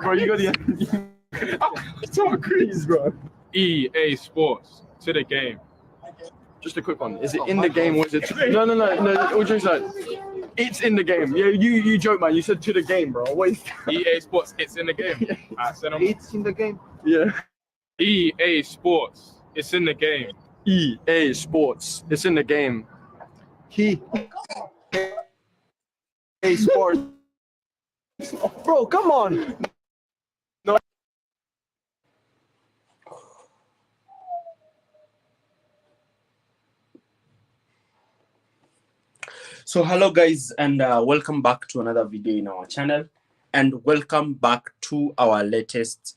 Bro, you got the. It's all crazy, bro. EA Sports to the game. Just a quick one. Is it in the game or is it? No. All jokes aside, it's in the game. Yeah, you joke, man. You said to the game, bro. Wait. EA Sports, it's in the game. It's in the game. Yeah. EA Sports, it's in the game. EA Sports, it's in the game. EA Sports. Bro, come on. No. So hello guys, and welcome back to another video in our channel, and welcome back to our latest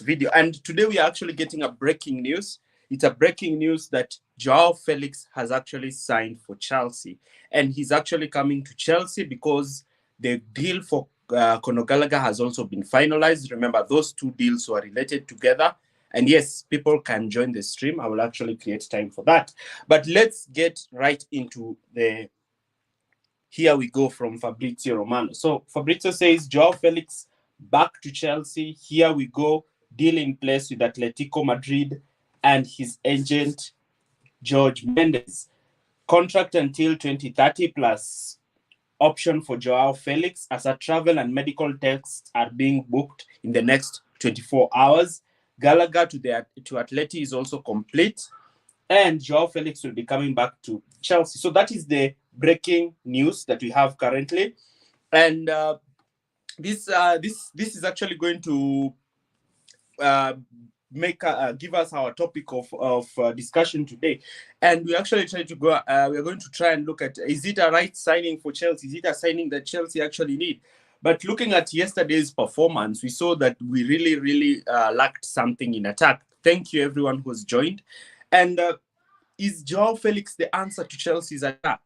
video. And today we are actually getting a breaking news. It's a breaking news that Joao Felix has actually signed for Chelsea, and he's actually coming to Chelsea because the deal for Conor Gallagher has also been finalized. Remember, those two deals were related together. And yes, people can join the stream. I will actually create time for that. But let's get right into the... Here we go from Fabrizio Romano. So Fabrizio says, Joao Felix back to Chelsea. Here we go. Deal in place with Atletico Madrid and his agent, Jorge Mendes. Contract until 2030 plus option for Joao Felix as a travel and medical tests are being booked in the next 24 hours. Gallagher to Atleti is also complete, and Joao Felix will be coming back to Chelsea. So that is the breaking news that we have currently, and this is actually going to give us our topic of discussion today. And we actually try to go. We are going to try and look at, is it a right signing for Chelsea? Is it a signing that Chelsea actually need? But looking at yesterday's performance, we saw that we really lacked something in attack. Thank you, everyone who's joined. And is Joao Felix the answer to Chelsea's attack?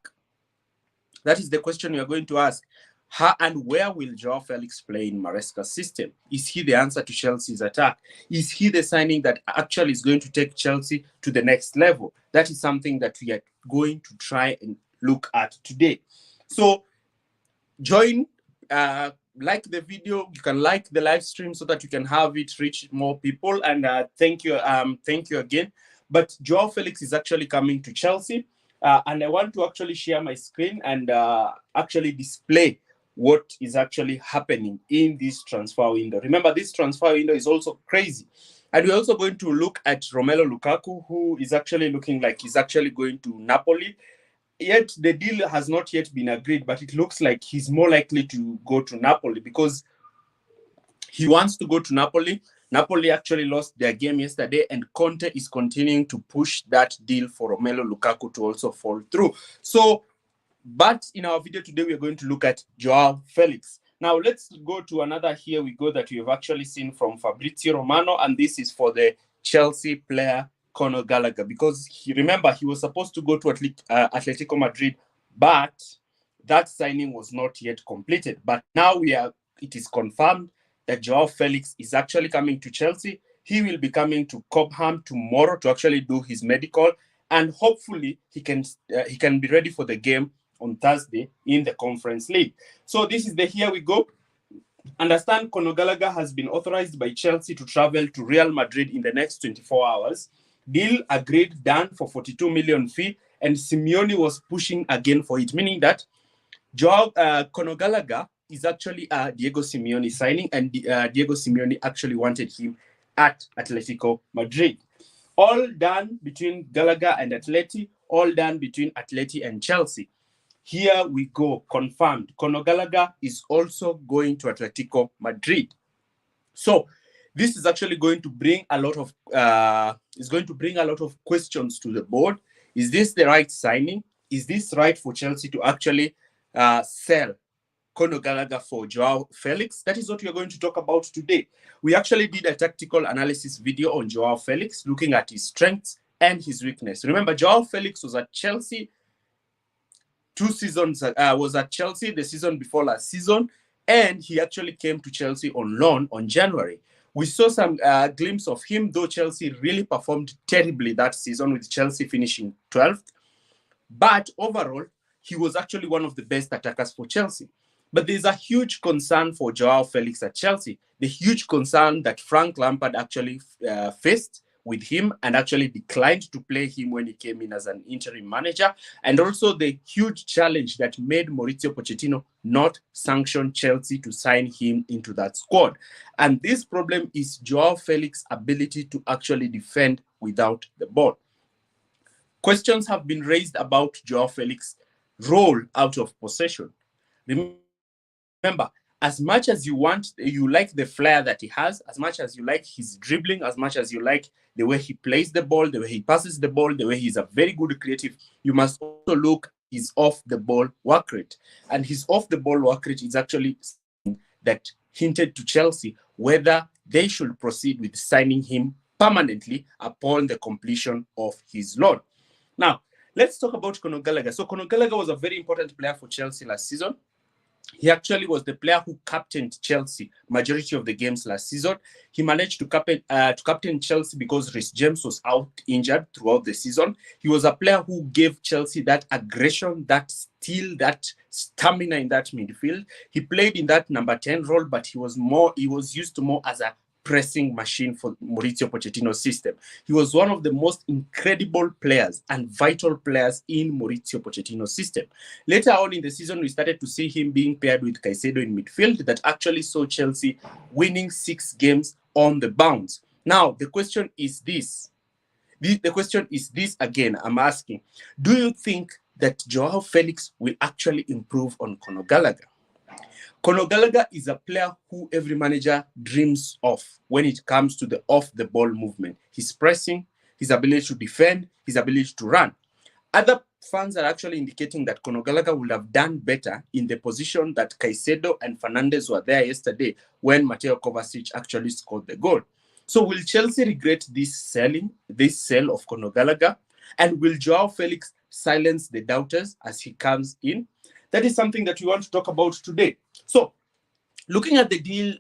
That is the question we are going to ask. How and where will Joao Felix play in Maresca's system? Is he the answer to Chelsea's attack? Is he the signing that actually is going to take Chelsea to the next level? That is something that we are going to try and look at today. So join. Like the video, you can like the live stream so that you can have it reach more people. And thank you again. But Joao Felix is actually coming to Chelsea, and I want to actually share my screen and actually display what is actually happening in this transfer window. Remember, this transfer window is also crazy, and we're also going to look at Romelu Lukaku, who is actually looking like he's actually going to Napoli. Yet the deal has not yet been agreed, but it looks like he's more likely to go to Napoli because he wants to go to Napoli. Napoli actually lost their game yesterday, and Conte is continuing to push that deal for Romelu Lukaku to also fall through. So, but in our video today, we are going to look at Joao Felix. Now, let's go to another Here We Go that we have actually seen from Fabrizio Romano, and this is for the Chelsea player Conor Gallagher, because remember, he was supposed to go to Atletico Madrid, but that signing was not yet completed. But now it is confirmed that Joao Felix is actually coming to Chelsea. He will be coming to Cobham tomorrow to actually do his medical, and hopefully he can be ready for the game on Thursday in the Conference League. So this is the Here We Go. Understand, Conor Gallagher has been authorized by Chelsea to travel to Real Madrid in the next 24 hours. Deal agreed, done for 42 million fee, and Simeone was pushing again for it, meaning that Conor Gallagher is actually a Diego Simeone signing, and Diego Simeone actually wanted him at Atletico Madrid. All done between Gallagher and Atleti, all done between Atleti and Chelsea. Here we go, confirmed. Conor Gallagher is also going to Atletico Madrid. So this is actually going to bring a lot of questions to the board. Is this the right signing? Is this right for Chelsea to actually sell Conor Gallagher for Joao Felix? That is what we are going to talk about today. We actually did a tactical analysis video on Joao Felix, looking at his strengths and his weakness. Remember, Joao Felix was at Chelsea 2 seasons. Was at Chelsea the season before last season, and he actually came to Chelsea on loan on January. We saw some glimpse of him, though Chelsea really performed terribly that season, with Chelsea finishing 12th. But overall, he was actually one of the best attackers for Chelsea. But there's a huge concern for Joao Felix at Chelsea. The huge concern that Frank Lampard actually faced with him and actually declined to play him when he came in as an interim manager. And also the huge challenge that made Maurizio Pochettino not sanction Chelsea to sign him into that squad. And this problem is Joao Felix's ability to actually defend without the ball. Questions have been raised about Joao Felix's role out of possession. Remember, as much as you like the flair that he has, as much as you like his dribbling, as much as you like the way he plays the ball, the way he passes the ball, the way he's a very good creative, you must also look at his off-the-ball work rate. And his off-the-ball work rate is actually something that hinted to Chelsea whether they should proceed with signing him permanently upon the completion of his loan. Now, let's talk about Conor Gallagher. So Conor Gallagher was a very important player for Chelsea last season. He actually was the player who captained Chelsea majority of the games last season. He managed to captain Chelsea because Reece James was out injured throughout the season. He was a player who gave Chelsea that aggression, that steel, that stamina in that midfield. He played in that number 10 role, but he was used to more as a pressing machine for Maurizio Pochettino's system. He was one of the most incredible players and vital players in Maurizio Pochettino's system. Later on in the season, we started to see him being paired with Caicedo in midfield that actually saw Chelsea winning 6 games on the bounce. Now, the question is this. The question is this again, I'm asking. Do you think that Joao Felix will actually improve on Conor Gallagher? Conor Gallagher is a player who every manager dreams of when it comes to the off-the-ball movement. His pressing, his ability to defend, his ability to run. Other fans are actually indicating that Conor Gallagher would have done better in the position that Caicedo and Fernandes were there yesterday when Mateo Kovacic actually scored the goal. So will Chelsea regret this sell of Conor Gallagher? And will Joao Felix silence the doubters as he comes in? That is something that we want to talk about today. So, looking at the deal,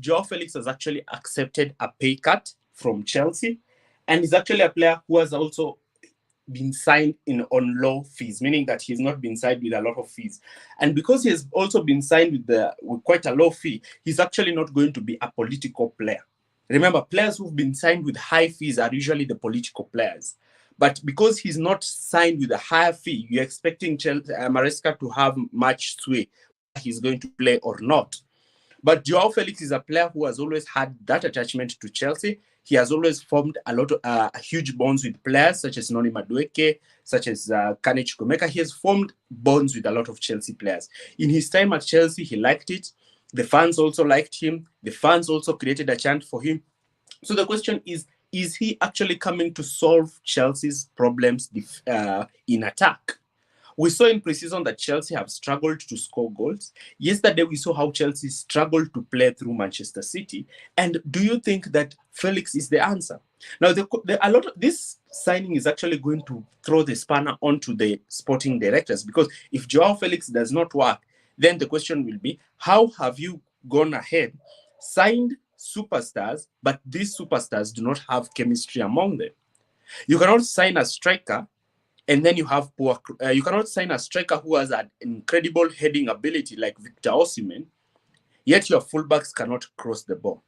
Joao Felix has actually accepted a pay cut from Chelsea, and is actually a player who has also been signed on low fees, meaning that he's not been signed with a lot of fees. And because he has also been signed with quite a low fee, he's actually not going to be a political player. Remember, players who've been signed with high fees are usually the political players. But because he's not signed with a higher fee, you're expecting Maresca to have much sway whether he's going to play or not. But Joao Felix is a player who has always had that attachment to Chelsea. He has always formed a lot of huge bonds with players such as Noni Madueke, such as Kane Chukwuemeka. He has formed bonds with a lot of Chelsea players. In his time at Chelsea, he liked it. The fans also liked him. The fans also created a chant for him. So the question is he actually coming to solve Chelsea's problems in attack? We saw in preseason that Chelsea have struggled to score goals. Yesterday, we saw how Chelsea struggled to play through Manchester City. And do you think that Felix is the answer? Now, this signing is actually going to throw the spanner onto the sporting directors, because if Joao Felix does not work, then the question will be, how have you gone ahead, signed superstars, but these superstars do not have chemistry among them? You cannot sign a striker and then you have poor. You cannot sign a striker who has an incredible heading ability like Victor Osimhen, yet your fullbacks cannot cross the ball.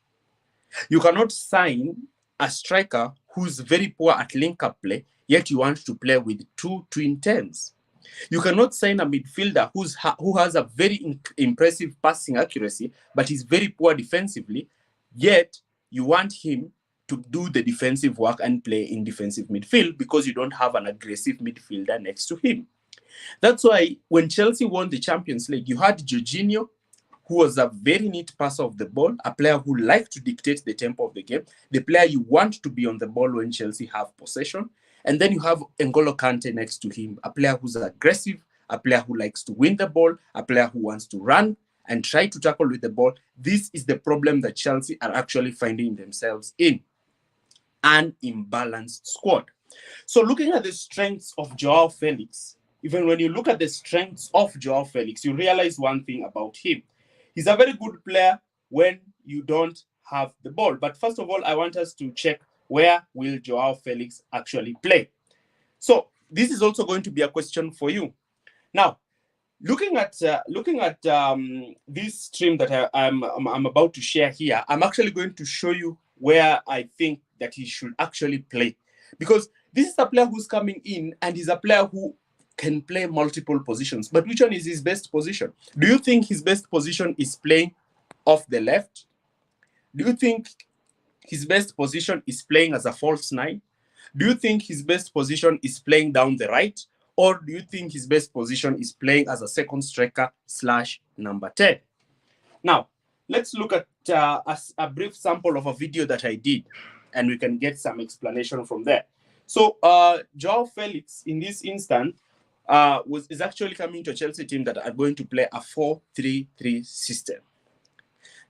You cannot sign a striker who's very poor at link-up play, yet you want to play with 2 twin tens. You cannot sign a midfielder who has a very impressive passing accuracy, but is very poor defensively, yet you want him to do the defensive work and play in defensive midfield because you don't have an aggressive midfielder next to him. That's why when Chelsea won the Champions League, you had Jorginho, who was a very neat passer of the ball, a player who liked to dictate the tempo of the game, the player you want to be on the ball when Chelsea have possession. And then you have N'Golo Kante next to him, a player who's aggressive, a player who likes to win the ball, a player who wants to run and try to tackle with the ball. This is the problem that Chelsea are actually finding themselves in. An imbalanced squad. So looking at the strengths of Joao Felix, even when you look at the strengths of Joao Felix, you realize one thing about him. He's a very good player when you don't have the ball. But first of all, I want us to check where will Joao Felix actually play. So this is also going to be a question for you. Now, Looking at this stream that I'm about to share here, I'm actually going to show you where I think that he should actually play, because this is a player who's coming in and he's a player who can play multiple positions. But which one is his best position? Do you think his best position is playing off the left? Do you think his best position is playing as a false nine? Do you think his best position is playing down the right? Or do you think his best position is playing as a second striker / number 10? Now, let's look at a brief sample of a video that I did, and we can get some explanation from there. So, Joao Felix, in this instant, is actually coming to a Chelsea team that are going to play a 4-3-3 system.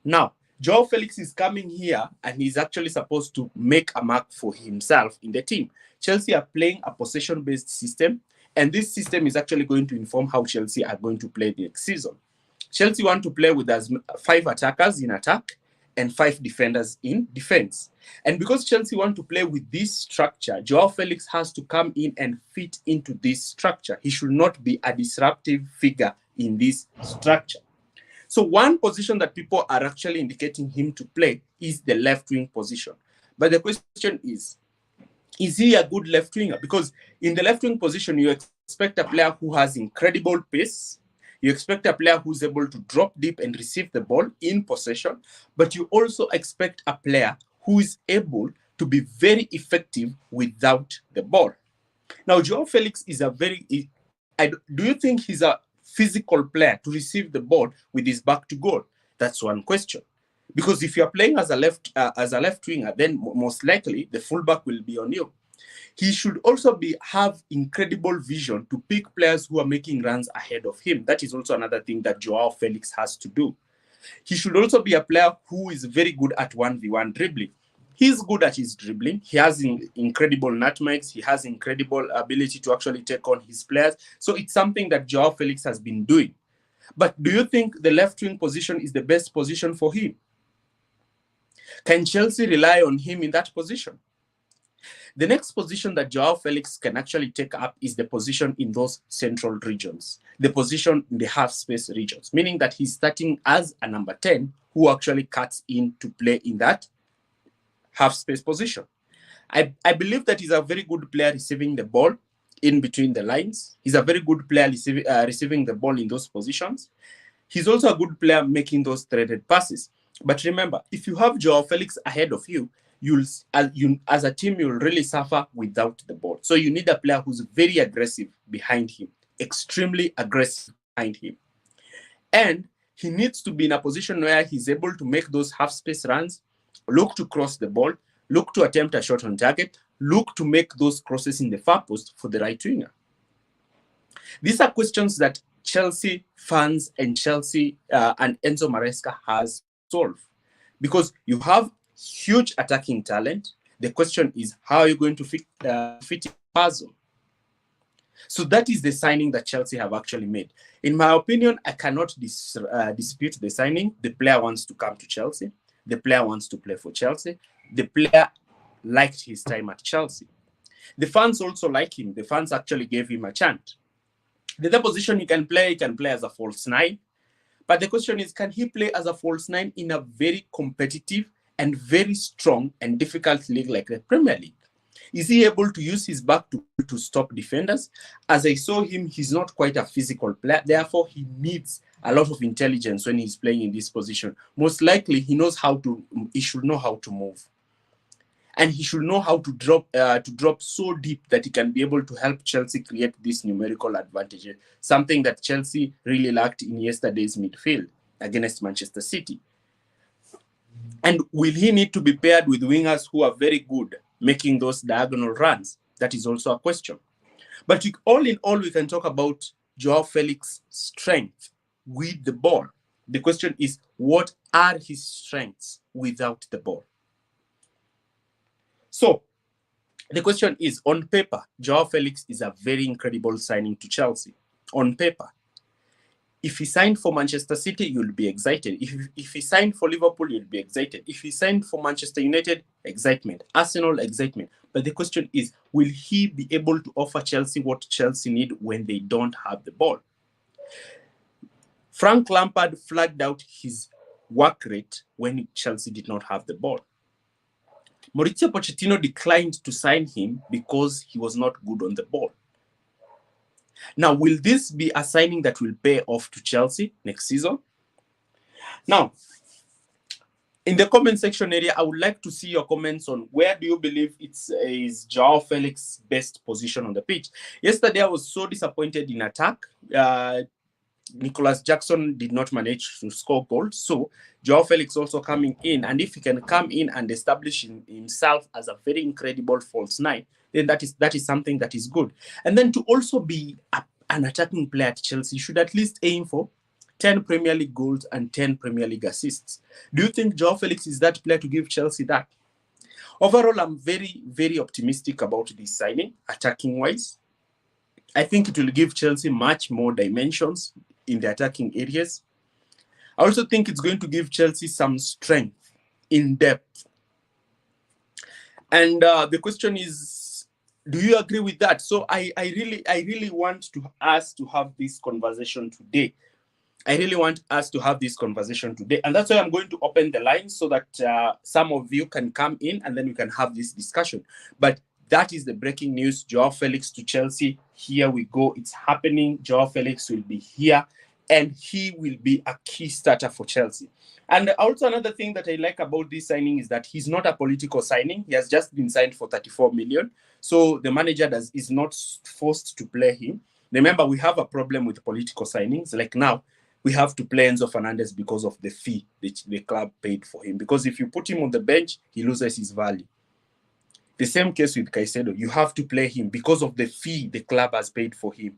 Now, Joao Felix is coming here and he's actually supposed to make a mark for himself in the team. Chelsea are playing a possession-based system, and this system is actually going to inform how Chelsea are going to play next season. Chelsea want to play with 5 attackers in attack and 5 defenders in defense. And because Chelsea want to play with this structure, Joao Felix has to come in and fit into this structure. He should not be a disruptive figure in this structure. So one position that people are actually indicating him to play is the left wing position. But the question is he a good left winger? Because in the left wing position, you expect a player who has incredible pace. You expect a player who's able to drop deep and receive the ball in possession. But you also expect a player who is able to be very effective without the ball. Now, Joao Felix is do you think he's a physical player to receive the ball with his back to goal? That's one question. Because if you're playing as a left winger, then most likely the fullback will be on you. He should also have incredible vision to pick players who are making runs ahead of him. That is also another thing that Joao Felix has to do. He should also be a player who is very good at 1v1 dribbling. He's good at his dribbling. He has incredible nutmegs. He has incredible ability to actually take on his players. So it's something that Joao Felix has been doing. But do you think the left wing position is the best position for him? Can Chelsea rely on him in that position? The next position that Joao Felix can actually take up is the position in those central regions, the position in the half space regions, meaning that he's starting as a number 10 who actually cuts in to play in that half space position. I believe that he's a very good player receiving the ball in between the lines. He's a very good player receiving the ball in those positions. He's also a good player making those threaded passes. But remember, if you have Joao Felix ahead of you, as a team, you'll really suffer without the ball. So you need a player who's very aggressive behind him, extremely aggressive behind him. And he needs to be in a position where he's able to make those half-space runs, look to cross the ball, look to attempt a shot on target, look to make those crosses in the far post for the right winger. These are questions that Chelsea fans and Chelsea and Enzo Maresca has solved, because you have huge attacking talent. The question is, how are you going to fit in puzzle? So that is the signing that Chelsea have actually made. In my opinion, I cannot dispute the signing. The player wants to come to Chelsea. The player wants to play for Chelsea. The player liked his time at Chelsea. The fans also like him. The fans actually gave him a chance. The other position he can play as a false nine. But the question is, can he play as a false nine in a very competitive and very strong and difficult league like the Premier League? Is he able to use his back to stop defenders? As I saw him, he's not quite a physical player. Therefore, he needs a lot of intelligence when he's playing in this position. Most likely, he should know how to move. And he should know how to drop so deep that he can be able to help Chelsea create this numerical advantage, something that Chelsea really lacked in yesterday's midfield against Manchester City. And will he need to be paired with wingers who are very good making those diagonal runs? That is also a question. But all in all, we can talk about Joao Felix's strength with the ball. The question is, what are his strengths without the ball? So the question is, on paper, Joao Felix is a very incredible signing to Chelsea. On paper. If he signed for Manchester City, you'll be excited. If he signed for Liverpool, you'll be excited. If he signed for Manchester United, excitement. Arsenal, excitement. But the question is, will he be able to offer Chelsea what Chelsea need when they don't have the ball? Frank Lampard flagged out his work rate when Chelsea did not have the ball. Mauricio Pochettino declined to sign him because he was not good on the ball. Now, will this be a signing that will pay off to Chelsea next season? Now, in the comment section area, I would like to see your comments on where do you believe is Joao Felix's best position on the pitch. Yesterday, I was so disappointed in attack. Nicholas Jackson did not manage to score goals. So Joao Felix also coming in. And if he can come in and establish himself as a very incredible false nine, then that is something that is good. And then to also be an attacking player at Chelsea, you should at least aim for 10 Premier League goals and 10 Premier League assists. Do you think Joao Felix is that player to give Chelsea that? Overall, I'm very, very optimistic about this signing, attacking-wise. I think it will give Chelsea much more dimensions in the attacking areas. I also think it's going to give Chelsea some strength in depth. And the question is, do you agree with that? So I really want us to have this conversation today. I really want us to have this conversation today. And that's why I'm going to open the line so that some of you can come in and then we can have this discussion. But that is the breaking news. Joao Felix to Chelsea. Here we go. It's happening. Joao Felix will be here and he will be a key starter for Chelsea. And also another thing that I like about this signing is that he's not a political signing. He has just been signed for 34 million. So the manager is not forced to play him. Remember, we have a problem with political signings. Like now, we have to play Enzo Fernandez because of the fee that the club paid for him. Because if you put him on the bench, he loses his value. The same case with Caicedo. You have to play him because of the fee the club has paid for him.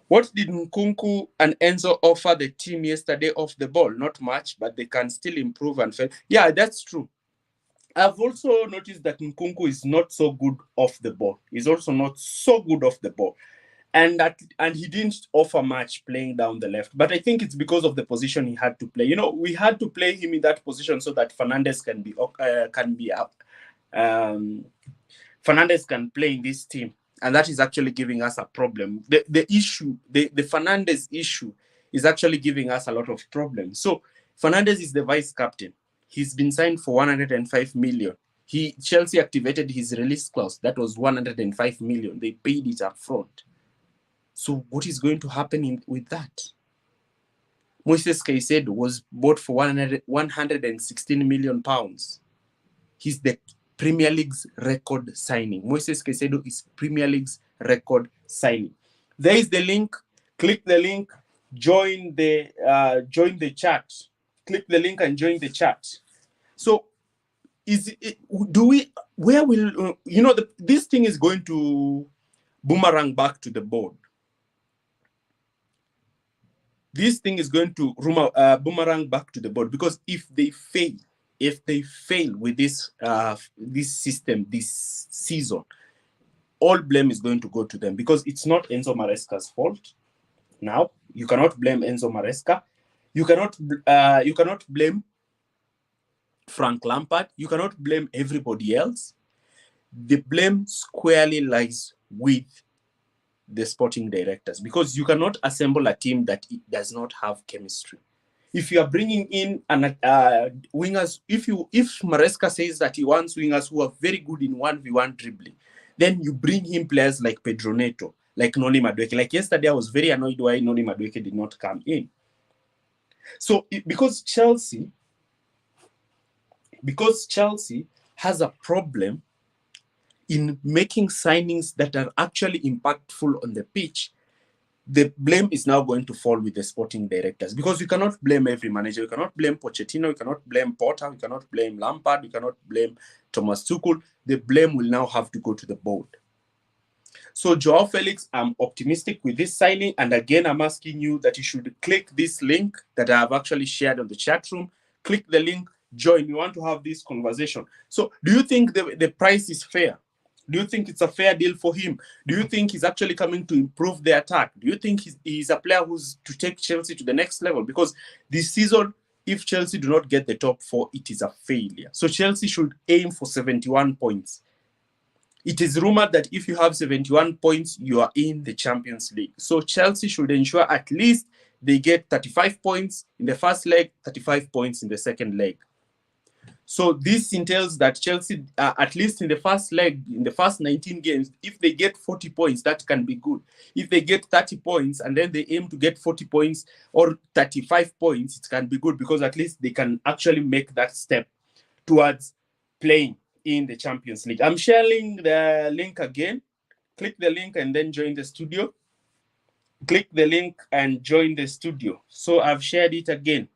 What did Nkunku and Enzo offer the team yesterday off the ball? Not much, but they can still improve and fail. Yeah, that's true. I've also noticed that Nkunku is not so good off the ball. He's also not so good off the ball. And he didn't offer much playing down the left. But I think it's because of the position he had to play. You know, we had to play him in that position so that Fernandez can be up. Fernandez can play in this team. And that is actually giving us a problem. The Fernandez issue is actually giving us a lot of problems. So Fernandez is the vice captain. He's been signed for 105 million. Chelsea activated his release clause. That was 105 million. They paid it up front. So what is going to happen with that? Moises Caicedo was bought for 116 million pounds. He's the Premier League's record signing. Moises Caicedo is Premier League's record signing. There is the link. Click the link. Join the chat. Click the link and join the chat. So, this thing is going to boomerang back to the board. This thing is going to boomerang back to the board because if they fail with this system this season, all blame is going to go to them because it's not Enzo Maresca's fault. Now you cannot blame Enzo Maresca. You cannot blame Frank Lampard. You cannot blame everybody else. The blame squarely lies with the sporting directors because you cannot assemble a team that does not have chemistry. If you are bringing in wingers, if Maresca says that he wants wingers who are very good in 1v1 dribbling, then you bring him players like Pedro Neto, like Noni Madueke. Like yesterday, I was very annoyed why Noni Madueke did not come in. So because Chelsea has a problem in making signings that are actually impactful on the pitch, the blame is now going to fall with the sporting directors because you cannot blame every manager. You cannot blame Pochettino. You cannot blame Potter. You cannot blame Lampard. You cannot blame Thomas Tuchel. The blame will now have to go to the board. So Joao Felix, I'm optimistic with this signing. And again, I'm asking you that you should click this link that I have actually shared on the chat room. Click the link, join. We want to have this conversation. So do you think the price is fair? Do you think it's a fair deal for him? Do you think he's actually coming to improve the attack? Do you think he's a player who's to take Chelsea to the next level? Because this season, if Chelsea do not get the top 4, it is a failure. So Chelsea should aim for 71 points. It is rumored that if you have 71 points, you are in the Champions League. So Chelsea should ensure at least they get 35 points in the first leg, 35 points in the second leg. So this entails that Chelsea, at least in the first leg, in the first 19 games, if they get 40 points, that can be good. If they get 30 points and then they aim to get 40 points or 35 points, it can be good because at least they can actually make that step towards playing in the Champions League. I'm sharing the link again. Click the link and then join the studio. Click the link and join the studio. So I've shared it again.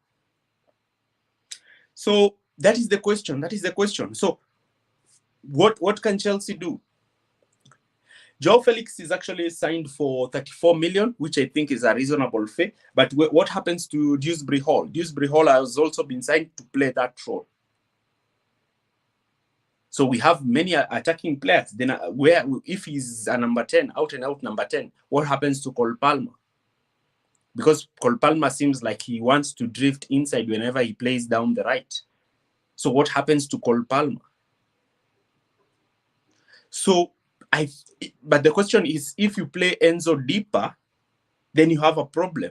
So that is the question. That is the question. So what can Chelsea do? Joao Felix is actually signed for 34 million, which I think is a reasonable fee. But what happens to Dewsbury Hall? Dewsbury Hall has also been signed to play that role. So we have many attacking players. Then where if he's a number 10, out and out number 10, what happens to Cole Palmer? Because Cole Palmer seems like he wants to drift inside whenever he plays down the right. So what happens to Cole Palmer? So but the question is, if you play Enzo deeper, then you have a problem.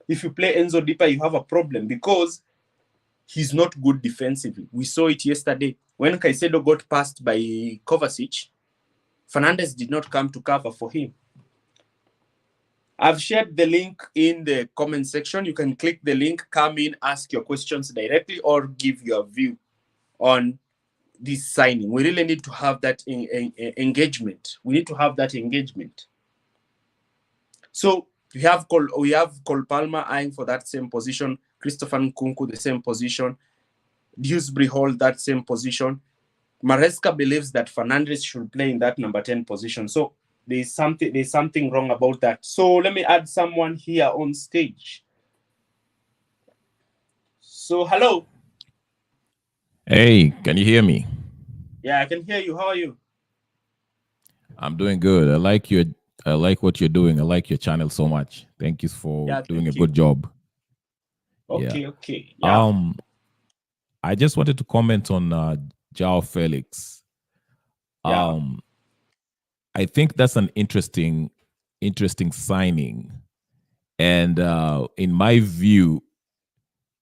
If you play Enzo deeper, you have a problem because he's not good defensively. We saw it yesterday. When Caicedo got passed by Kovacic, Fernandes did not come to cover for him. I've shared the link in the comment section. You can click the link, come in, ask your questions directly, or give your view on this signing. We really need to have that engagement. We need to have that engagement. So we have Cole Palmer eyeing for that same position. Christopher Nkunku, the same position. Dewsbury Hall, that same position. Maresca believes that Fernandes should play in that number 10 position. So there's something wrong about that. So let me add someone here on stage. So hello. Hey, can you hear me? Yeah, I can hear you. How are you? I'm doing good. I like what you're doing. I like your channel so much. Thank you for doing a good job. Okay, okay. Yeah. I just wanted to comment on Joao Felix. Yeah. I think that's an interesting signing. And in my view,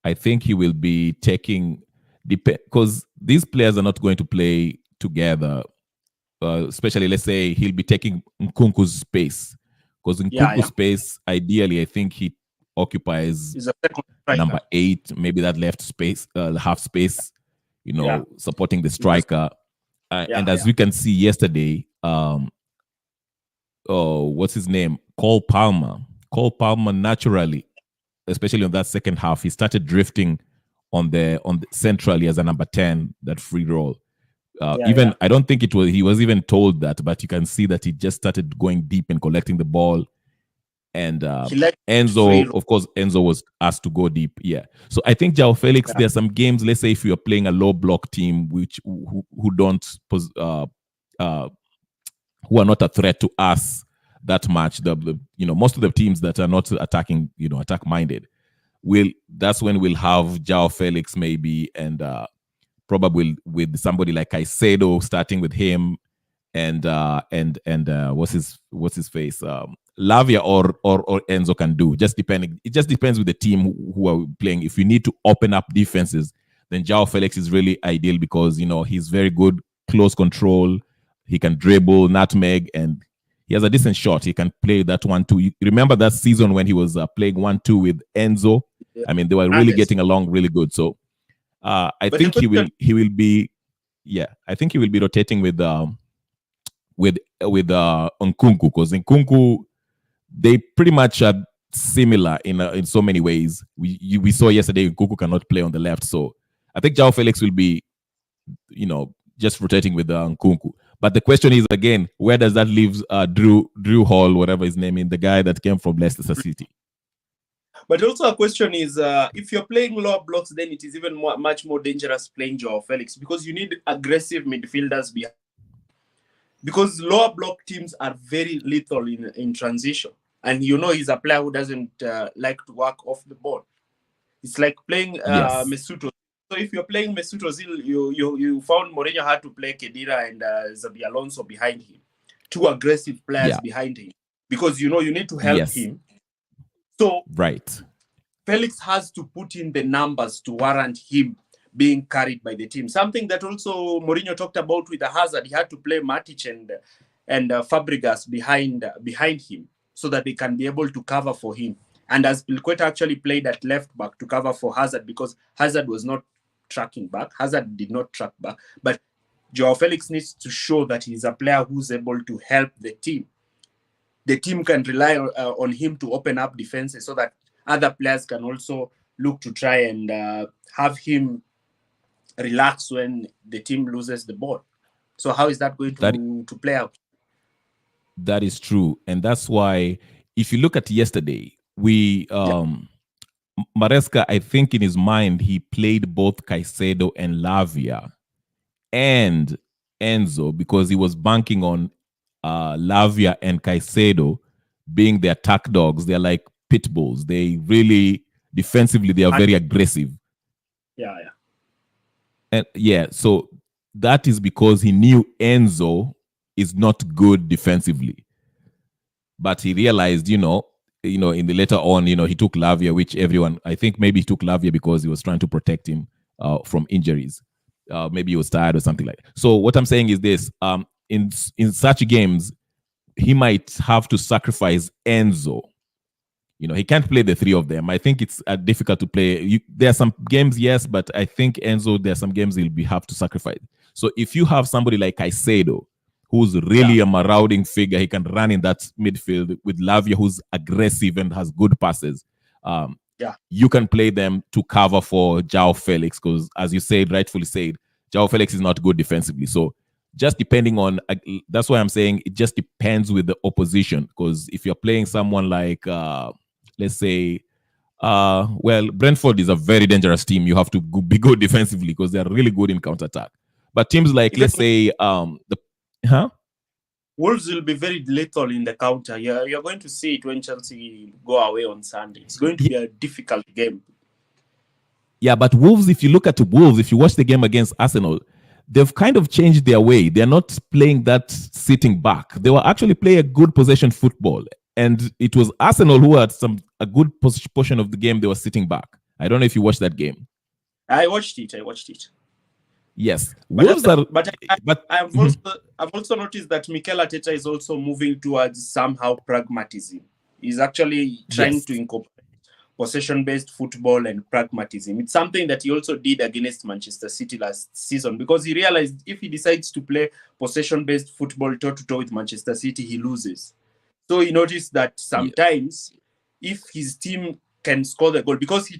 I think he will be taking because these players are not going to play together. Especially, let's say he'll be taking Nkunku's space, because Nkunku's space, ideally, I think he occupies number 8, maybe that left space, half space, supporting the striker. And as we can see yesterday, what's his name? Cole Palmer naturally, especially on that second half, he started drifting on the centrally as a number 10, that free role. I don't think he was even told that, but you can see that he just started going deep and collecting the ball. And Enzo, of course, Enzo was asked to go deep. Yeah. So I think Joao Felix, there are some games, let's say if you're playing a low block team, who don't who are not a threat to us that much, most of the teams that are not attacking, attack minded, that's when we'll have Joao Felix maybe, and probably with somebody like Caicedo starting with him, and what's his face, Lavia or Enzo can do. It just depends with the team who are playing. If you need to open up defenses, then Joao Felix is really ideal because he's very good close control. He can dribble, nutmeg, and he has a decent shot. He can play that 1-2. You remember that season when he was playing 1-2 with Enzo? Yeah. I mean, they were really getting along really good. So I think he will be rotating with Nkunku, because Nkunku, they pretty much are similar in so many ways. We saw yesterday Nkunku cannot play on the left, so I think Joao Felix will be just rotating with Nkunku. But the question is again, where does that leave Drew Hall, whatever his name is, the guy that came from Leicester City? But also a question is, if you're playing lower blocks, then it is even much more dangerous playing Joao Felix, because you need aggressive midfielders behind. Because lower block teams are very lethal in transition. And he's a player who doesn't like to work off the ball. It's like playing Mesut So if you're playing Mesut Ozil, you found Mourinho had to play Khedira and Xabi Alonso behind him, two aggressive players Yeah. behind him, because you need to help Yes. him. So Right. Felix has to put in the numbers to warrant him being carried by the team. Something that also Mourinho talked about with the Hazard. He had to play Matic and Fabregas behind him so that they can be able to cover for him. And as Pilqueta actually played at left back to cover for Hazard, because Hazard was not tracking back. Hazard did not track back. But Joao Felix needs to show that he's a player who's able to help the team. The team can rely on him to open up defenses so that other players can also look to try and have him relax when the team loses the ball. So how is that going to play out? That is true. And that's why, if you look at yesterday, Maresca, I think in his mind, he played both Caicedo and Lavia and Enzo because he was banking on Lavia and Caicedo being the attack dogs. They're like pit bulls. They really, defensively, they are very aggressive. Yeah. And so that is because he knew Enzo is not good defensively. But he realized, in the later on, he took Lavia, which I think maybe he took Lavia because he was trying to protect him from injuries. Maybe he was tired or something like that. So what I'm saying is this, in such games, he might have to sacrifice Enzo. He can't play the three of them. I think it's difficult to play. There are some games, yes, but I think Enzo, there are some games he'll have to sacrifice. So if you have somebody like Caicedo, who's really a marauding figure, he can run in that midfield with Lavia, who's aggressive and has good passes. You can play them to cover for Joao Felix because, as you said, rightfully said, Joao Felix is not good defensively. So just depending on, that's why I'm saying it just depends with the opposition. Because if you're playing someone like, let's say, Brentford is a very dangerous team. You have to be good defensively because they're really good in counter-attack. But teams like, let's say, Wolves will be very lethal in the counter. You're going to see it when Chelsea go away on Sunday. It's going to be a difficult game. Yeah, but Wolves, if you look at Wolves, if you watch the game against Arsenal, they've kind of changed their way. They're not playing that sitting back. They were actually playing a good possession football. And it was Arsenal who had a good portion of the game they were sitting back. I don't know if you watched that game. I watched it. Yes. I've also noticed that Mikel Arteta is also moving towards somehow pragmatism. He's actually trying to incorporate possession-based football and pragmatism. It's something that he also did against Manchester City last season because he realized if he decides to play possession-based football toe-to-toe with Manchester City, he loses. So he noticed that sometimes if his team can score the goal, because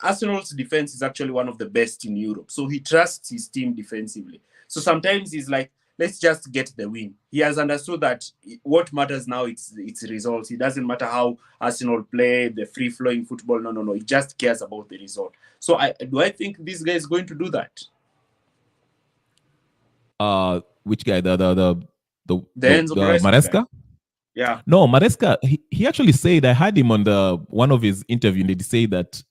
Arsenal's defense is actually one of the best in Europe. So he trusts his team defensively. So sometimes he's like, let's just get the win. He has understood that what matters now it's results. It doesn't matter how Arsenal play the free-flowing football. No. He just cares about the result. So do I think this guy is going to do that? Which guy? The Enzo Maresca? Guy. Yeah. No, Maresca, he actually said, I had him on one of his interviews, and he said that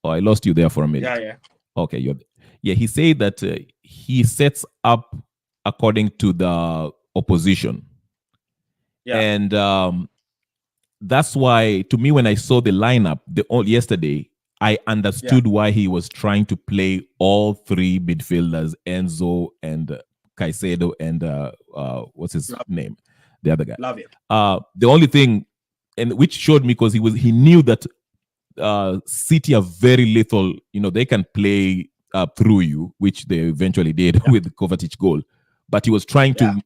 I lost you there for a minute. Yeah. Okay, he said that he sets up according to the opposition. Yeah. And that's why, to me, when I saw the lineup yesterday, I understood why he was trying to play all three midfielders, Enzo and Caicedo and what's his name? The other guy. The only thing, and which showed me because he knew that City are very lethal. They can play through you, which they eventually did with the Kovacic goal. But he was trying to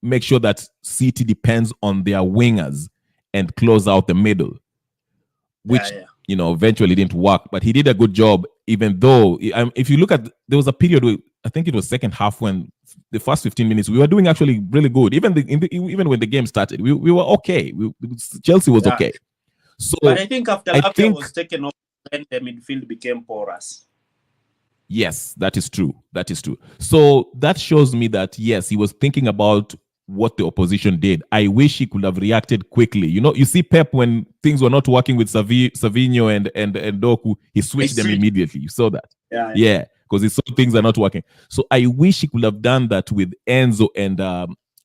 make sure that City depends on their wingers and close out the middle, which eventually didn't work. But he did a good job, even though if you look at, there was a period where I think it was second half when the first 15 minutes we were doing actually really good. Even when the game started, we were okay. Chelsea was okay. So, but I think after Lavia was taken off, then the midfield became porous. Yes, that is true. So that shows me that yes, he was thinking about what the opposition did. I wish he could have reacted quickly. You see Pep, when things were not working with Savinho and Doku, he switched them immediately. You saw that? Yeah, because he saw things are not working. So I wish he could have done that with Enzo and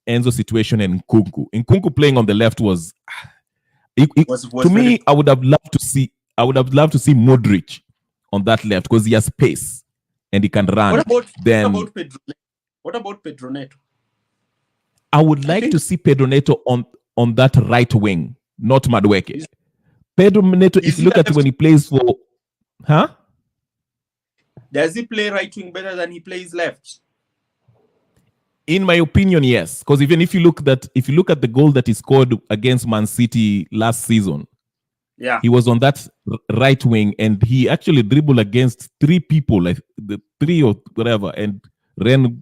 Enzo situation and Nkunku. Nkunku playing on the left was to me, I would have loved to see Modric on that left because he has pace and he can run. What about Pedro Neto? I would like to see Pedro Neto on that right wing, not Madueke. Pedro Neto, if you look at when he plays for, does he play right wing better than he plays left? In my opinion, yes. Because even if you look at the goal that he scored against Man City last season, he was on that right wing and he actually dribbled against three people, like the three or whatever, and ran,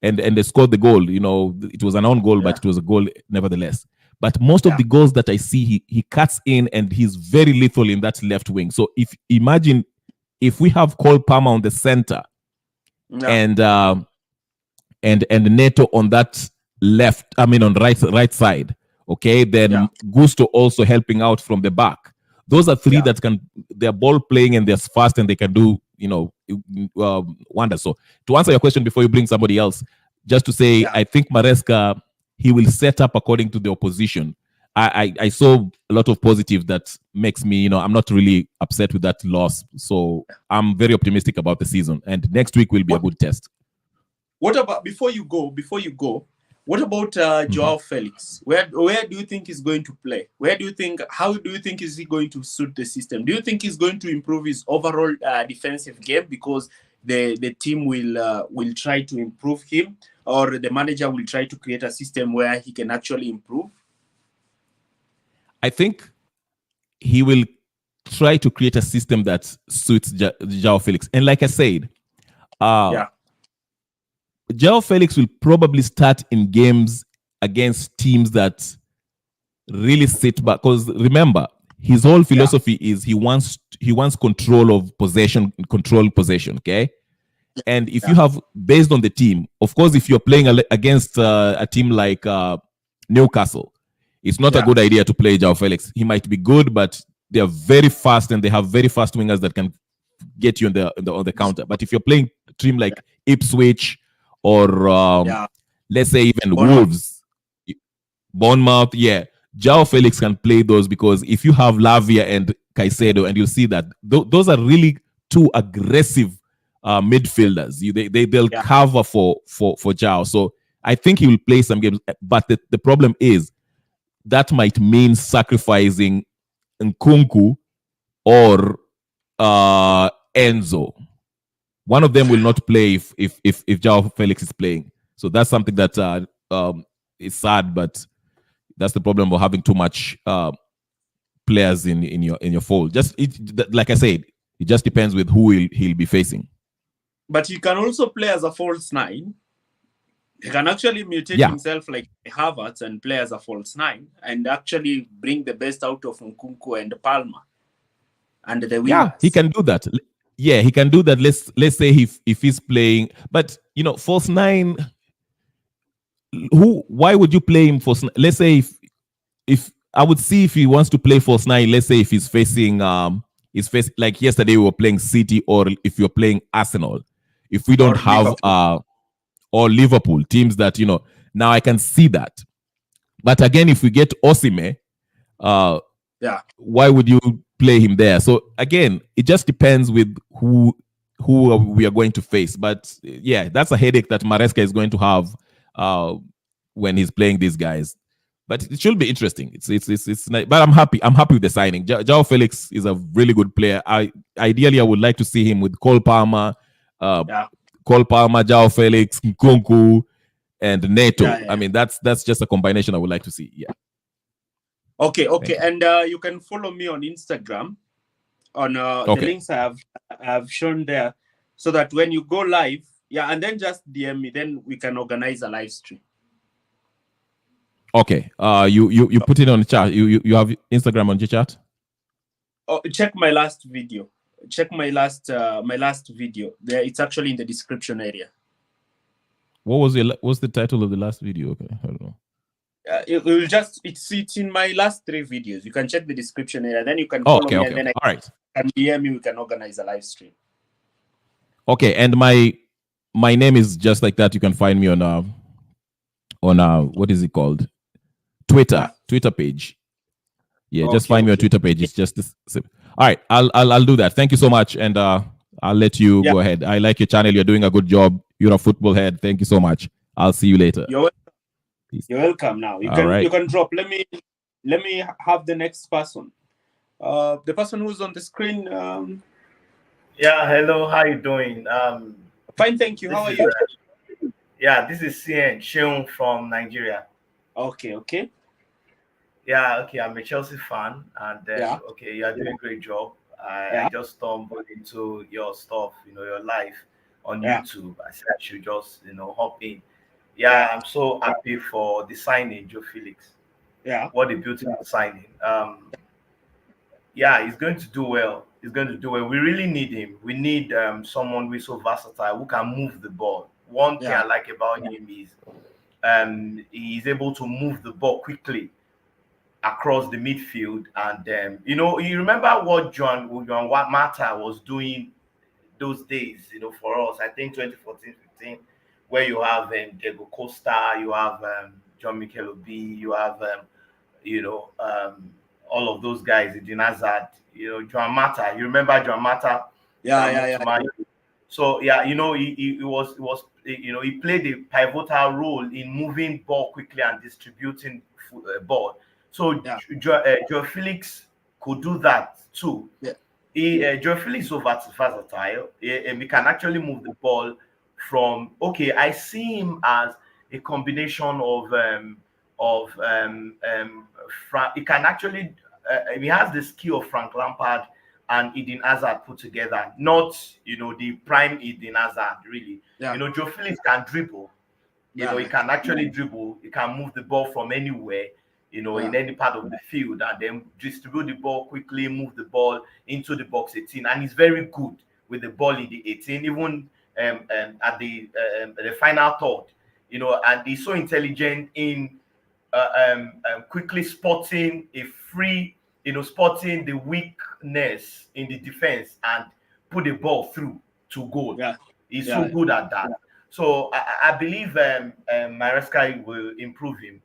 and they scored the goal. It was an own goal, but it was a goal nevertheless. But most of the goals that I see, he cuts in and he's very lethal in that left wing. So imagine if we have Cole Palmer on the center and Neto on that left, on right side. Okay, then Gusto also helping out from the back. Those are three that they're ball playing and they're fast and they can do, wonders. So to answer your question before you bring somebody else, just to say, I think Maresca, he will set up according to the opposition. I saw a lot of positive that makes me, I'm not really upset with that loss. So I'm very optimistic about the season. And next week will be a good test. What about, before you go, what about Joao Felix? Where do you think he's going to play? How do you think is he going to suit the system? Do you think he's going to improve his overall defensive game because the team will try to improve him, or the manager will try to create a system where he can actually improve? I think he will try to create a system that suits Joao Felix. And like I said, Joao Felix will probably start in games against teams that really sit back. Because remember, his whole philosophy is he wants control of possession, okay? And if you have, based on the team, of course, if you're playing against a team like Newcastle, it's not a good idea to play Joao Felix. He might be good, but they are very fast and they have very fast wingers that can get you on the counter. But if you're playing a team like Ipswich or let's say even Wolves, Bournemouth, Joao Felix can play those, because if you have Lavia and Caicedo, and you'll see that those are really two aggressive midfielders. They'll cover for Joao. So I think he will play some games. But the problem is that might mean sacrificing Nkunku or Enzo. One of them will not play if Joao Felix is playing. So that's something that is sad, but that's the problem of having too much players in your fold. Like I said, it just depends with who he'll be facing. But he can also play as a false nine. He can actually mutate himself like Havertz and play as a false nine and actually bring the best out of Nkunku and Palmer and the wingers. Yeah, he can do that. Yeah, he can do that. Let's say if he's playing, but false nine. Why would you play him false? Let's say if I would see if he wants to play false nine. Let's say if he's facing like yesterday we were playing City, or if you're playing Arsenal. If we don't have or Liverpool teams that now I can see that. But again, if we get Osimhen, why would you play him there? So again, it just depends with who we are going to face. But that's a headache that Maresca is going to have when he's playing these guys. But it should be interesting. It's nice. But I'm happy with the signing. Joao Felix is a really good player. Ideally I would like to see him with Cole Palmer, Joao Felix, Nkunku, and Neto. I mean, that's just a combination I would like to see. Yeah. Okay. And you can follow me on Instagram on the links I have shown there, so that when you go live, and then just DM me, then we can organize a live stream. Okay. You put it on the chat. You have Instagram on your chat? Oh, check my last video. Check my last video. There, it's actually in the description area. what's the title of the last video? Okay, I don't know. It's in my last 3 videos. You can check the description here, and then you can Oh, follow okay, me, okay, and then okay. All right. I can DM me. We can organize a live stream. Okay, and my name is just like that. You can find me on what is it called? Twitter page. Yeah, just find me on Twitter page. It's just this. All right, I'll do that. Thank you so much, and I'll let you go ahead. I like your channel. You're doing a good job. You're a football head. Thank you so much. I'll see you later. You're welcome. Peace. You're welcome. Now you can drop. Let me have the next person. The person who's on the screen. Yeah, hello. How you doing? Fine, thank you. How are you? Yeah, this is CN Sheung from Nigeria. Okay. Yeah, okay. I'm a Chelsea fan, and okay, you are doing a great job. I just stumbled into your stuff, your life on YouTube. I said I should just, hop in. Yeah, I'm so happy for the signing, Joao Felix. Yeah. What a beautiful signing. Yeah, he's going to do well. He's going to do well. We really need him. We need someone who is so versatile, who can move the ball. One thing I like about him is he's able to move the ball quickly across the midfield. And you remember what Joan Mata was doing those days, for us. I think 2014-15, where you have Diego Costa, you have John Mikel Obi, you have all of those guys, Eden Hazard, Joan Mata. You remember Joan Mata? Yeah. So he played a pivotal role in moving ball quickly and distributing ball. So Joao Felix could do that too. Yeah. Joao Felix is so versatile. He can actually move the ball from. Okay, I see him as a combination of he can actually he has the skill of Frank Lampard and Eden Hazard put together, not the prime Eden Hazard really. Joao Felix can dribble. He can actually dribble. He can move the ball from anywhere, in any part of the field, and then distribute the ball quickly, move the ball into the box 18, and he's very good with the ball in the 18, even at the final third. And he's so intelligent in quickly spotting a free, spotting the weakness in the defense and put the ball through to goal. He's so good at that. So I believe Maresca will improve him.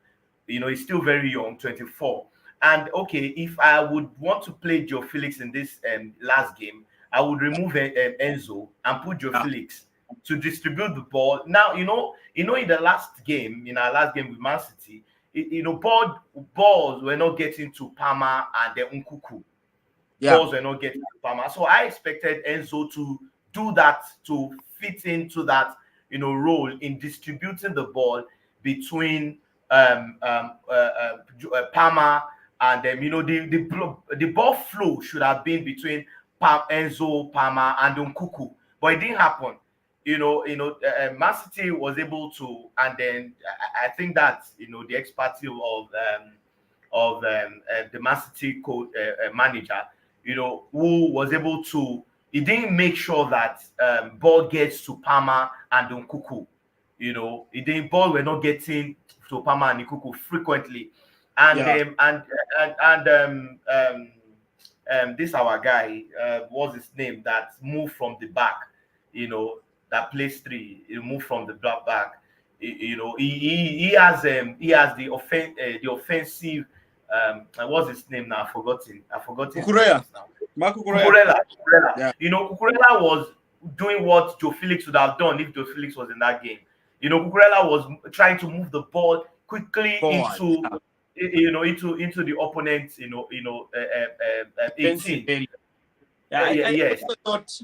He's still very young, 24. And okay, if I would want to play Joao Felix in this last game, I would remove Enzo and put Joao Felix to distribute the ball. Now, in the last game, in our last game with Man City, balls were not getting to Palmer and then Nkuku. Balls were not getting to Palmer. So I expected Enzo to do that, to fit into that, role in distributing the ball between Palmer and them. The ball flow should have been between Enzo, Palmer, and Nkuku, but it didn't happen. Man City was able to, and then I think that the expertise of the Man City manager, who was able to. He didn't make sure that ball gets to Palmer and Nkuku. Ball were not getting to Palmer and Nkuku frequently, and this our guy, what's his name, that moved from the back, that plays 3. He moved from the back. He has the offensive. What's his name now? I forgot his name now. Marco Cucurella. Yeah. Cucurella was doing what Joao Felix would have done if Joao Felix was in that game. Cucurella was trying to move the ball quickly into the opponent's 18. I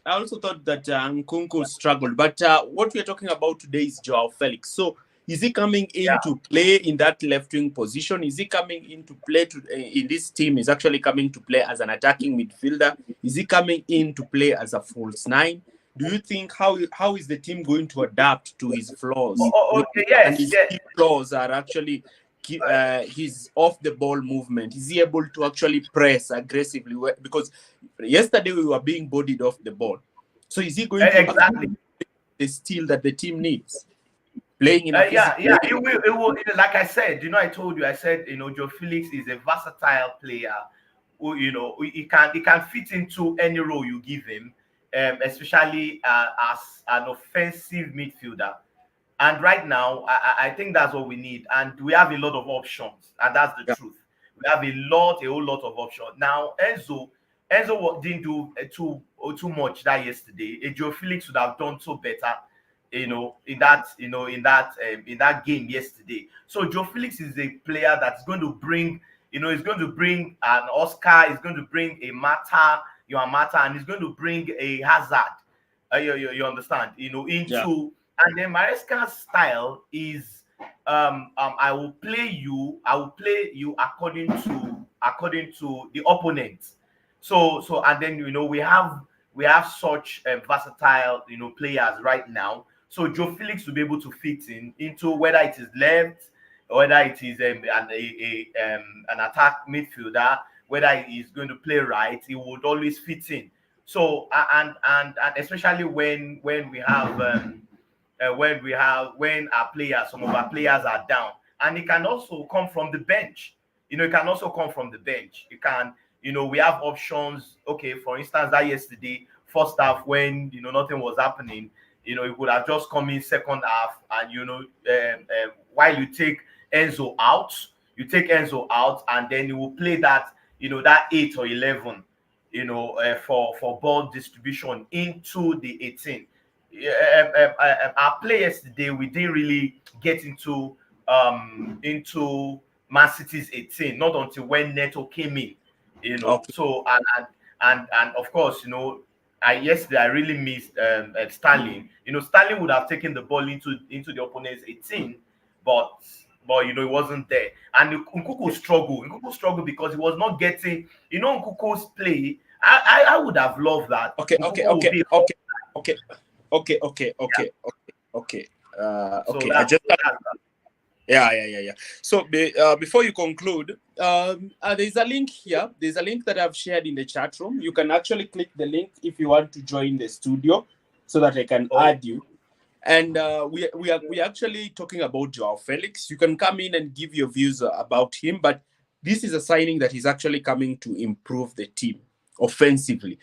also thought that Nkunku struggled, but what we're talking about today is Joao Felix. So is he coming in to play in that left wing position? Is he coming in to play in this team? Is actually coming to play as an attacking midfielder? Is he coming in to play as a false 9? Do you think how is the team going to adapt to his flaws? And his key flaws are actually his off the ball movement. Is he able to actually press aggressively? Because yesterday we were being bodied off the ball. So is he going to exactly the steal that the team needs? playing in a Yeah, physical it will. It will. Like I said, I told you. I said, Joe Felix is a versatile player. Who, he can fit into any role you give him, especially as an offensive midfielder. And right now, I think that's what we need. And we have a lot of options, and that's the Yeah. truth. We have a whole lot of options. Now, Enzo didn't do too much that yesterday. Joe Felix would have done so better, in that game yesterday. So Joe Felix is a player that's going to bring, he's going to bring an Oscar, he's going to bring a Mata, and he's going to bring a Hazard. You understand? Into and then Maresca's style is I will play you according to the opponent. So and then we have such versatile players right now. So Joe Felix will be able to fit into whether it is left, or whether it is an attack midfielder, whether he is going to play right, he would always fit in. So and especially when we have when some of our players are down, and it can also come from the bench. It can also come from the bench. It can, we have options. Okay, for instance, that yesterday first half when nothing was happening, it would have just come in second half, and while you take Enzo out, and then you will play that that 8 or 11, for ball distribution into the 18. Our play yesterday, we didn't really get into Man City's 18, not until when Neto came in, Okay. So and of course, yesterday I really missed Sterling. Sterling would have taken the ball into the opponent's 18, but it wasn't there. And Nkuku struggled because he was not getting, Nkuku's play. I would have loved that. Okay. I just yeah. So before you conclude, there's a link here. There's a link that I've shared in the chat room. You can actually click the link if you want to join the studio, so that I can add you. And we are actually talking about Joao Felix. You can come in and give your views about him, but this is a signing that is actually coming to improve the team offensively.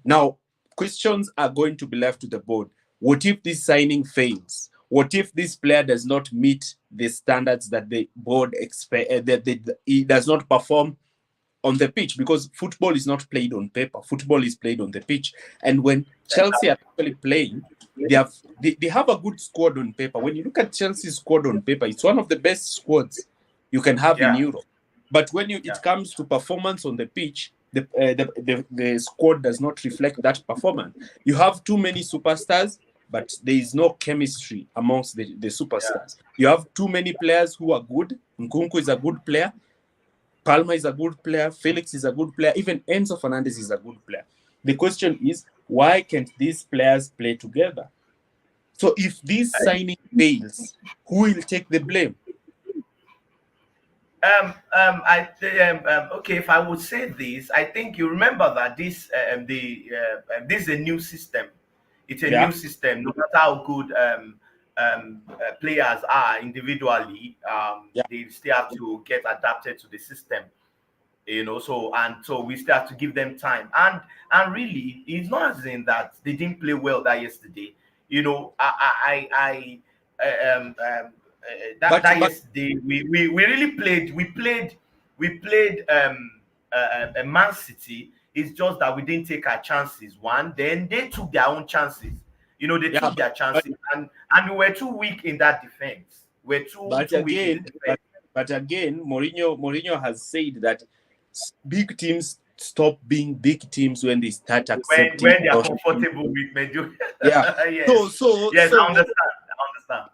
Now, questions are going to be left to the board. What if this signing fails? What if this player does not meet the standards that the board expect, that he does not perform on the pitch? Because football is not played on paper. Football is played on the pitch. And when Chelsea are actually playing, they have a good squad on paper. When you look at Chelsea's squad on paper, it's one of the best squads you can have in Europe. But when it comes to performance on the pitch, the squad does not reflect that performance. You have too many superstars, but there is no chemistry amongst the superstars. You have too many players who are good. Nkunku is a good player. Palma is a good player. Felix is a good player. Even Enzo Fernandez is a good player. The question is, why can't these players play together? So if this signing fails, who will take the blame? Okay, if I would say this, I think you remember that this is a new system. It's a new system. No matter how good players are individually, they still have to get adapted to the system. So we still have to give them time. And really, it's not as in that they didn't play well that yesterday. That yesterday we really played. We played a Man City. It's just that we didn't take our chances. Then they took their own chances. They took their chances, and we were too weak in that defense. We're too weak in the defense. But again, Mourinho has said that big teams stop being big teams when they start accepting when they are comfortable with Mediocrity. Yes. So I understand.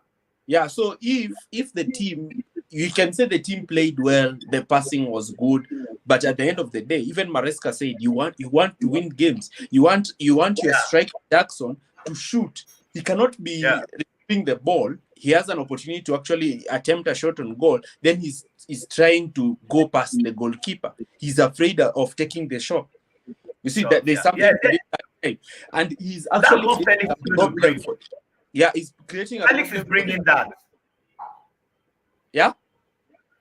Yeah, so if the team, you can say the team played well, the passing was good, but at the end of the day, even Maresca said you want to win games. You want your striker Jackson to shoot. He cannot be receiving the ball. He has an opportunity to actually attempt a shot on goal. Then he's trying to go past the goalkeeper. He's afraid of taking the shot. You see that there's something, and he's actually Yeah, he's creating a Felix is problem. bringing that. Yeah,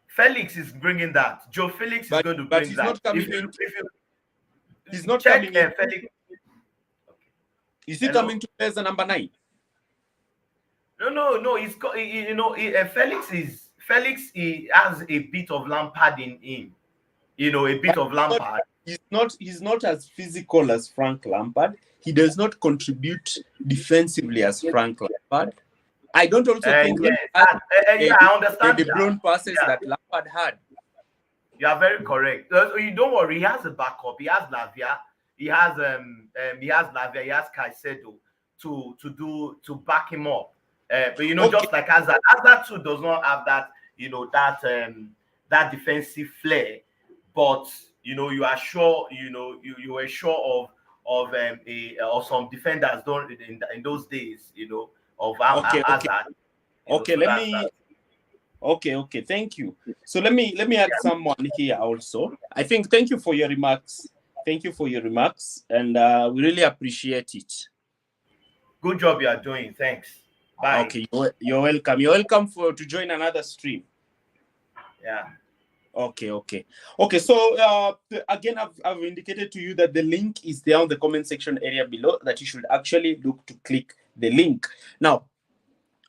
Felix is bringing that. Joe Felix is going to but bring he's that. not coming If you, in. if you He's not check coming in. Felix. Is he Hello? coming to play as a number 9? No. Felix. He has a bit of Lampard in him. A bit of Lampard. He's not as physical as Frank Lampard. He does not contribute defensively as Frank Lampard. I don't also think Yes, that I understand the that. blown passes Yeah. that Lampard had. You are very correct. You don't worry. He has a backup. He has Lavia. He has Lavia. He has Caicedo to back him up. But Okay. just like Hazard too does not have that that defensive flair. But you are sure you were sure of some defenders don't in those days of Okay. Hazard. Okay, So let that's me. that. Okay, thank you. So let me add someone here also. I think thank you for your remarks. Thank you for your remarks, and we really appreciate it. Good job you are doing. Thanks. Bye. Okay, you're welcome. You're welcome to join another stream. Yeah. Okay. So again, I've indicated to you that the link is there on the comment section area below. That you should actually look to click the link. Now,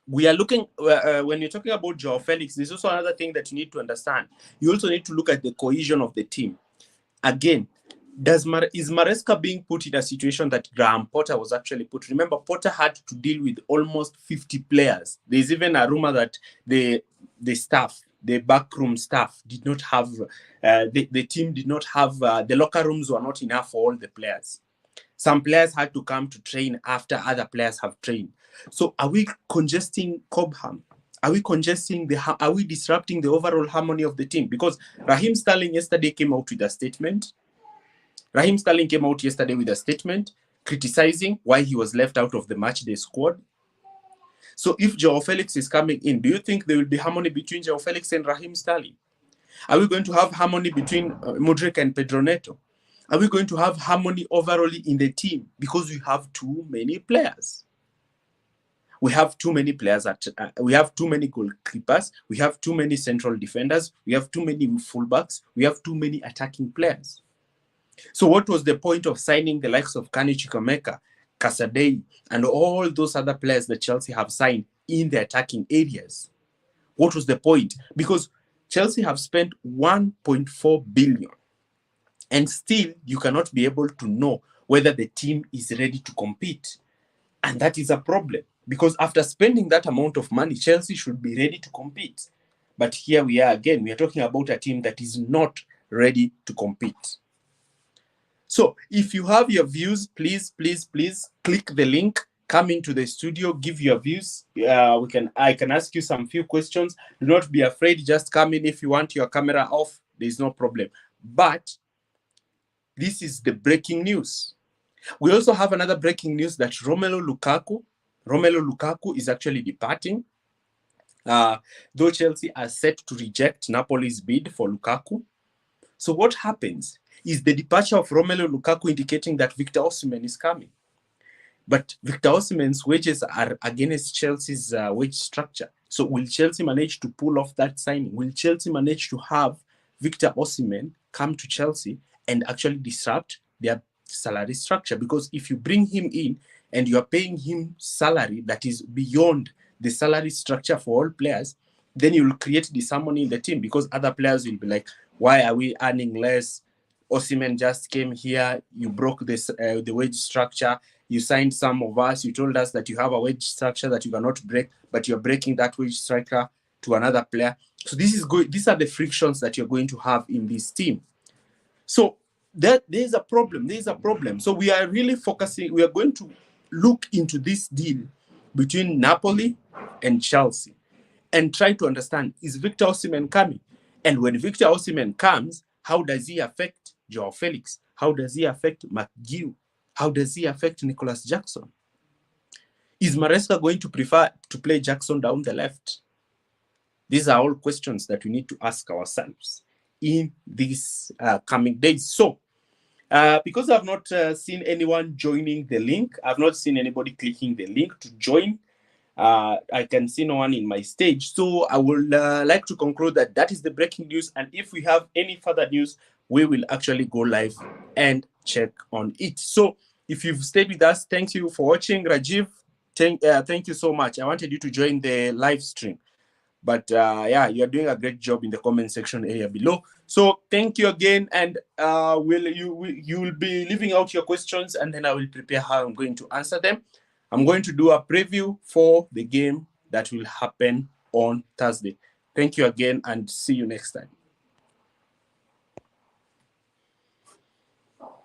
we are looking when you're talking about Joao Felix. There's also another thing that you need to understand. You also need to look at the cohesion of the team. Again, is Maresca being put in a situation that Graham Potter was actually put? Remember, Potter had to deal with almost 50 players. There's even a rumor that the staff, the backroom staff, did not have the team did not have the locker rooms were not enough for all the players. Some players had to come to train after other players have trained. So are we congesting Cobham? Are we are we disrupting the overall harmony of the team? Because Raheem Sterling yesterday came out with a statement. Raheem Sterling came out yesterday with a statement criticizing why he was left out of the matchday squad. So if Joao Felix is coming in, do you think there will be harmony between Joao Felix and Raheem Sterling? Are we going to have harmony between Mudryk and Pedro Neto? Are we going to have harmony overall in the team? Because we have too many players. We have too many players. We have too many goalkeepers. We have too many central defenders. We have too many fullbacks. We have too many attacking players. So what was the point of signing the likes of Kani Chikameka, Casadei, and all those other players that Chelsea have signed in the attacking areas? What was the point? Because Chelsea have spent 1.4 billion. And still, you cannot be able to know whether the team is ready to compete. And that is a problem. Because after spending that amount of money, Chelsea should be ready to compete. But here we are again. We are talking about a team that is not ready to compete. So if you have your views, please click the link. Come into the studio, give your views. I can ask you some few questions. Do not be afraid. Just come in. If you want your camera off, there is no problem. But this is the breaking news. We also have another breaking news that Romelu Lukaku is actually departing. Though Chelsea are set to reject Napoli's bid for Lukaku. So what happens is the departure of Romelu Lukaku indicating that Victor Osimhen is coming. But Victor Osimhen's wages are against Chelsea's wage structure. So will Chelsea manage to pull off that signing? Will Chelsea manage to have Victor Osimhen come to Chelsea and actually disrupt their salary structure? Because if you bring him in and you are paying him salary that is beyond the salary structure for all players, then you will create disharmony in the team because other players will be like, why are we earning less? Osimhen just came here. You broke this the wage structure. You signed some of us. You told us that you have a wage structure that you cannot break, but you're breaking that wage structure to another player. So these are the frictions that you're going to have in this team. So there's a problem. There's a problem. So we are really focusing. We are going to look into this deal between Napoli and Chelsea and try to understand, is Victor Osimhen coming? And when Victor Osimhen comes, how does he affect Joao Felix? How does he affect McGeough? How does he affect Nicholas Jackson? Is Maresca going to prefer to play Jackson down the left? These are all questions that we need to ask ourselves in these coming days. So, because I've not seen anyone joining the link, I've not seen anybody clicking the link to join. I can see no one in my stage. So I would like to conclude that is the breaking news. And if we have any further news, we will actually go live and check on it. So if you've stayed with us, thank you for watching. Rajiv, thank you so much. I wanted you to join the live stream. But yeah, you're doing a great job in the comment section area below. So thank you again, and you will be leaving out your questions, and then I will prepare how I'm going to answer them. I'm going to do a preview for the game that will happen on Thursday. Thank you again, and see you next time.